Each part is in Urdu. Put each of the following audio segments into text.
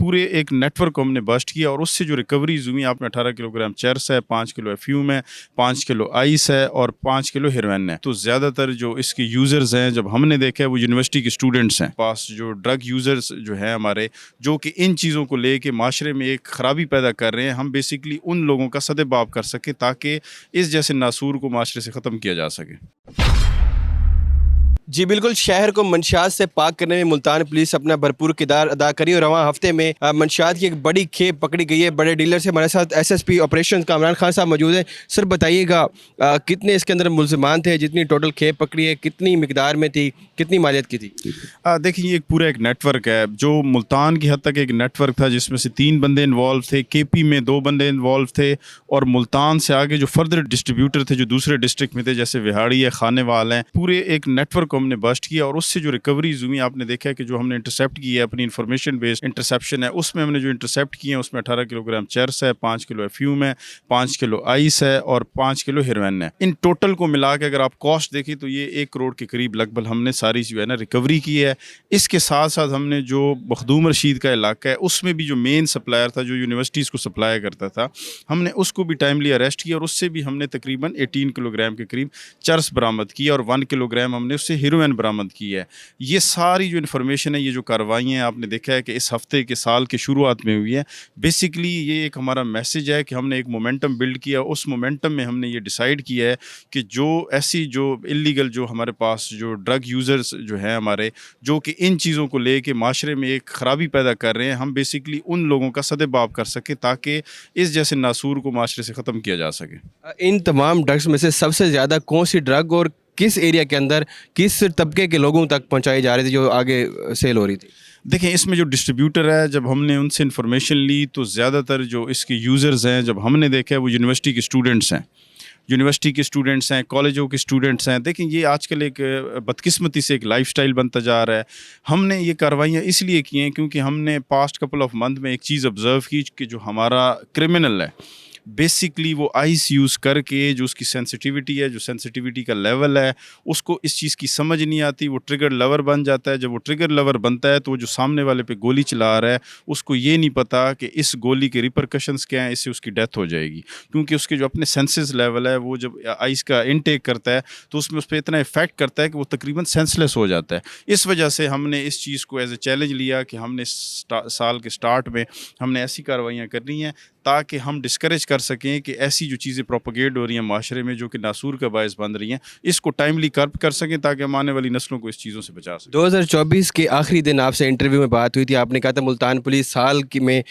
پورے ایک نیٹ ورک کو ہم نے بسٹ کیا اور اس سے جو ریکوریز ہوئی آپ میں 18 کلو گرام چرس ہے, 5 کلو افیوم ہے, 5 کلو آئس ہے اور 5 کلو ہیروین ہے. تو زیادہ تر جو اس کے یوزرز ہیں جب ہم نے دیکھا ہے وہ یونیورسٹی کے اسٹوڈنٹس ہیں. پاس جو ڈرگ یوزرز جو ہیں ہمارے, جو کہ ان چیزوں کو لے کے معاشرے میں ایک خرابی پیدا کر رہے ہیں, ہم بیسکلی ان لوگوں کا سد باب کر سکیں تاکہ اس جیسے ناسور کو معاشرے سے ختم کیا جا سکے. جی بالکل, شہر کو منشیات سے پاک کرنے میں ملتان پولیس اپنا بھرپور کردار ادا کری اور رواں ہفتے میں منشیات کی ایک بڑی کھیپ پکڑی گئی ہے. بڑے ڈیلر سے ہمارے ساتھ S S P operation Kamran Khan صاحب موجود ہیں. سر بتائیے گا کتنے اس کے اندر ملزمان تھے, جتنی ٹوٹل کھیپ پکڑی ہے کتنی مقدار میں تھی, کتنی مالیت کی تھی؟ دیکھیں یہ پورا ایک نیٹ ورک ہے جو ملتان کی حد تک ایک نیٹ ورک تھا جس میں سے 3 بندے انوالو تھے, کے پی میں 2 بندے انوالو تھے اور ملتان سے آگے جو فردر ڈسٹریبیوٹر تھے جو دوسرے ڈسٹرکٹ میں تھے جیسے وہاڑی ہے, خانے وال ہیں. پورے ایک نیٹ ورک کو ہم نے بسٹ کیا اور اس سے جو ریکوریز ہوئی آپ نے دیکھا ہے کہ جو ہم نے انٹرسیپٹ کی ہے اپنی انفارمیشن بیسڈ انٹرسیپشن ہے, اس میں ہم نے جو انٹرسیپٹ کی ہیں اس میں 18 کلو گرام چرس ہے, 5 کلو افیوم ہے, 5 کلو آئس ہے اور 5 کلو ہیروین ہے. ان ٹوٹل کو ملا کے اگر آپ کاسٹ دیکھیں تو یہ 1 کروڑ کے قریب لگ بھگ ہم نے ساری جو ہے نا ریکوری کی ہے. اس کے ساتھ ساتھ ہم نے جو مخدوم رشید کا علاقہ ہے اس میں بھی جو مین سپلائر تھا جو یونیورسٹیز کو سپلائی کرتا تھا, ہم نے اس کو بھی ٹائملی اریسٹ کیا اور اس سے بھی ہم نے تقریباً 18 کلو گرام کے قریب چرس برآمد کیا اور 1 کلو گرام ہم نے اس سے ہیروین برآمد کی ہے. یہ ساری جو انفارمیشن ہے, یہ جو کارروائیاں ہیں آپ نے دیکھا ہے کہ اس ہفتے کے سال کے شروعات میں ہوئی ہے. بیسکلی یہ ایک ہمارا میسج ہے کہ ہم نے ایک مومنٹم بلڈ کیا, اس مومنٹم میں ہم نے یہ ڈیسائیڈ کیا ہے کہ جو ایسی جو اللیگل جو ہمارے پاس جو ڈرگ یوزرز جو ہیں ہمارے, جو کہ ان چیزوں کو لے کے معاشرے میں ایک خرابی پیدا کر رہے ہیں, ہم بیسکلی ان لوگوں کا سد باب کر سکیں تاکہ اس جیسے ناسور کو معاشرے سے ختم کیا جا سکے. ان تمام ڈرگس میں سے سب سے زیادہ کون سی ڈرگ اور کس ایریا کے اندر کس طبقے کے لوگوں تک پہنچائی جا رہی تھی جو آگے سیل ہو رہی تھی؟ دیکھیں اس میں جو ڈسٹریبیوٹر ہے جب ہم نے ان سے انفارمیشن لی تو زیادہ تر جو اس کے یوزرز ہیں جب ہم نے دیکھا ہے وہ یونیورسٹی کے اسٹوڈنٹس ہیں, یونیورسٹی کے اسٹوڈنٹس ہیں, کالجوں کے اسٹوڈنٹس ہیں. دیکھیں یہ آج کل ایک بدقسمتی سے ایک لائف سٹائل بنتا جا رہا ہے. ہم نے یہ کارروائیاں اس لیے کی ہیں کیونکہ ہم نے پاسٹ کپل آف منتھ میں ایک چیز آبزرو کی کہ جو ہمارا کرمنل ہے بیسکلی وہ آئس یوز کر کے جو اس کی سینسٹیوٹی ہے, جو سینسٹیوٹی کا لیول ہے, اس کو اس چیز کی سمجھ نہیں آتی, وہ ٹریگر لور بن جاتا ہے. جب وہ ٹریگر لور بنتا ہے تو وہ جو سامنے والے پہ گولی چلا رہا ہے اس کو یہ نہیں پتا کہ اس گولی کے ریپرکشنز کیا ہیں, اس سے اس کی ڈیتھ ہو جائے گی. کیونکہ اس کے جو اپنے سینسز لیول ہے وہ جب آئس کا انٹیک کرتا ہے تو اس میں اس پہ اتنا افیکٹ کرتا ہے کہ وہ تقریباً سینسلیس ہو جاتا ہے. اس وجہ سے ہم نے اس چیز کو ایز اے چیلنج لیا کہ ہم نے سال کے سٹارٹ میں ہم نے ایسی کارروائیاں کرنی ہیں تاکہ ہم ڈسکریج کر سکیں کہ ایسی جو چیزیں پروپیگیٹ ہو رہی ہیں معاشرے میں جو کہ ناسور کا باعث بن رہی ہیں, اس کو ٹائملی کرب کر سکیں تاکہ ہم آنے والی نسلوں کو اس چیزوں سے بچا سکیں. 2024 کے آخری دن آپ سے انٹرویو میں بات ہوئی تھی, آپ نے کہا تھا ملتان پولیس سال میں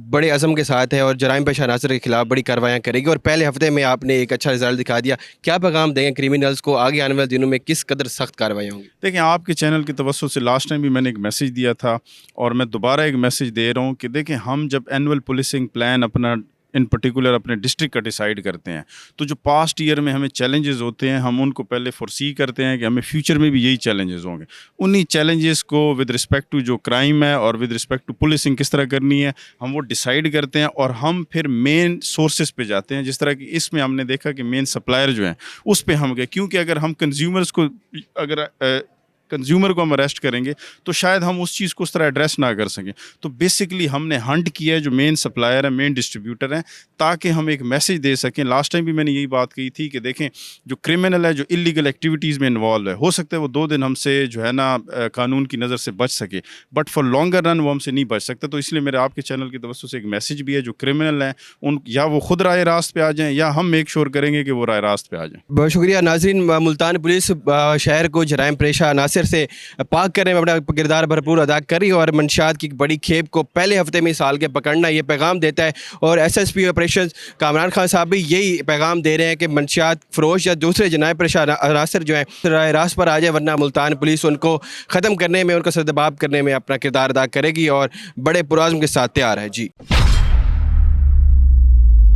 بڑے عزم کے ساتھ ہے اور جرائم پیشہ عناصر کے خلاف بڑی کارروائیاں کرے گی اور پہلے ہفتے میں آپ نے ایک اچھا رزلٹ دکھا دیا. کیا پیغام دیں گے کریمنلز کو, آگے آنے والے دنوں میں کس قدر سخت کارروائیاں ہوں گی؟ دیکھیں آپ کے چینل کے توسط سے لاسٹ ٹائم بھی میں نے ایک میسیج دیا تھا اور میں دوبارہ ایک میسیج دے رہا ہوں کہ دیکھیں ہم جب اینول پولیسنگ پلان اپنا ان پرٹیکولر اپنے ڈسٹرکٹ کا ڈیسائیڈ کرتے ہیں تو جو پاسٹ ایئر میں ہمیں چیلنجز ہوتے ہیں ہم ان کو پہلے فورسی کرتے ہیں کہ ہمیں فیوچر میں بھی یہی چیلنجز ہوں گے. انہی چیلنجز کو ود رسپیکٹ ٹو جو کرائم ہے اور ود رسپیکٹ ٹو پولیسنگ کس طرح کرنی ہے ہم وہ ڈیسائیڈ کرتے ہیں اور ہم پھر مین سورسز پہ جاتے ہیں. جس طرح کہ اس میں ہم نے دیکھا کہ مین سپلائر جو ہیں اس پہ ہم گئے, کیونکہ اگر ہم کنزیومر کو ہم اریسٹ کریں گے تو شاید ہم اس چیز کو اس طرح ایڈریس نہ کر سکیں. تو بیسکلی ہم نے ہنٹ کیا ہے جو مین سپلائر ہے, مین ڈسٹریبیوٹر ہیں, تاکہ ہم ایک میسیج دے سکیں. لاسٹ ٹائم بھی میں نے یہی بات کہی تھی کہ دیکھیں جو کرمنل ہے جو اللیگل ایکٹیویٹیز میں انوالو ہے, ہو سکتا ہے وہ 2 دن ہم سے جو ہے نا قانون کی نظر سے بچ سکے, بٹ فار لانگر رن وہ ہم سے نہیں بچ سکتا. تو اس لیے میرے آپ کے چینل کی توسط سے ایک میسیج بھی ہے جو کرمنل ہیں ان یا وہ خود رائے راست پہ آ جائیں یا ہم میک شور کریں گے کہ وہ رائے راست پہ آ جائیں. بہت شکریہ ناظرین. ملتان پولیس شہر کو جرائم پیشہ عناصر سے پاک کرنے میں اپنا کردار بھرپور ادا کری اور منشیات کی بڑی کھیپ کو پہلے ہفتے میں سال کے پکڑنا یہ پیغام دیتا ہے. اور S S P operation Kamran Khan صاحب بھی یہی پیغام دے رہے ہیں کہ منشیات فروش یا دوسرے جرائم پیشہ عناصر جو ہیں رائے راست پر آ جائے, ورنہ ملتان پولیس ان کو ختم کرنے میں, ان کا سدباب کرنے میں اپنا کردار ادا کرے گی اور بڑے پرعزم کے ساتھ تیار ہے. جی